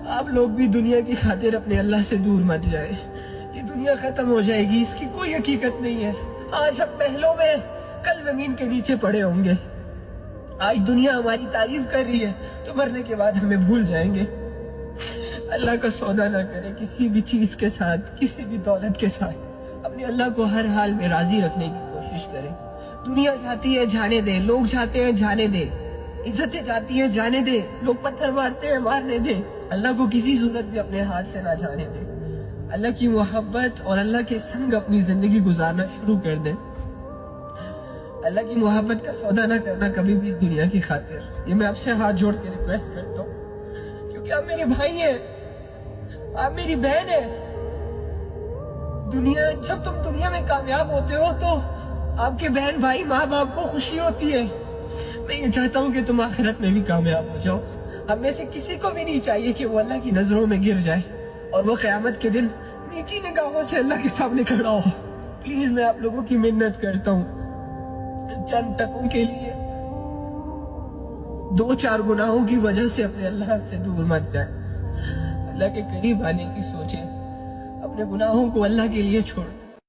آپ لوگ بھی دنیا کی خاطر اپنے اللہ سے دور مت جائیں. یہ دنیا ختم ہو جائے گی، اس کی کوئی حقیقت نہیں ہے. آج ہم پہلوں میں، کل زمین کے نیچے پڑے ہوں گے. آج دنیا ہماری تعریف کر رہی ہے تو مرنے کے بعد ہمیں بھول جائیں گے. اللہ کا سودا نہ کریں کسی بھی چیز کے ساتھ، کسی بھی دولت کے ساتھ. اپنے اللہ کو ہر حال میں راضی رکھنے کی کوشش کریں. دنیا چاہتی ہے جانے دیں، لوگ چاہتے ہیں جانے دیں، عزتیں چاہتی ہیں جانے دیں، لوگ پتھر مارتے ہیں مارنے دیں. اللہ کو کسی صورت بھی اپنے ہاتھ سے نہ جانے دیں. اللہ کی محبت اور اللہ کے سنگ اپنی زندگی گزارنا شروع کر دیں. اللہ کی محبت کا سودا نہ کرنا کبھی بھی اس دنیا کی خاطر. یہ میں آپ سے ہاتھ جوڑ کے ریکویسٹ کرتا ہوں، کیونکہ آپ میرے بھائی ہیں، آپ میری بہن ہیں. جب تم دنیا میں کامیاب ہوتے ہو تو آپ کے بہن بھائی ماں باپ کو خوشی ہوتی ہے. میں یہ چاہتا ہوں کہ تم آخرت میں بھی کامیاب ہو جاؤ. ہم میں سے کسی کو بھی نہیں چاہیے کہ وہ اللہ کی نظروں میں گر جائے اور وہ قیامت کے دن نیچی نگاہوں سے اللہ کے سامنے کھڑا ہو. پلیز میں آپ لوگوں کی منت کرتا ہوں، چند ٹکوں کے لیے 2-4 گناہوں کی وجہ سے اپنے اللہ سے دور مت جائیں. اللہ کے قریب آنے کی سوچیں، اپنے گناہوں کو اللہ کے لیے چھوڑ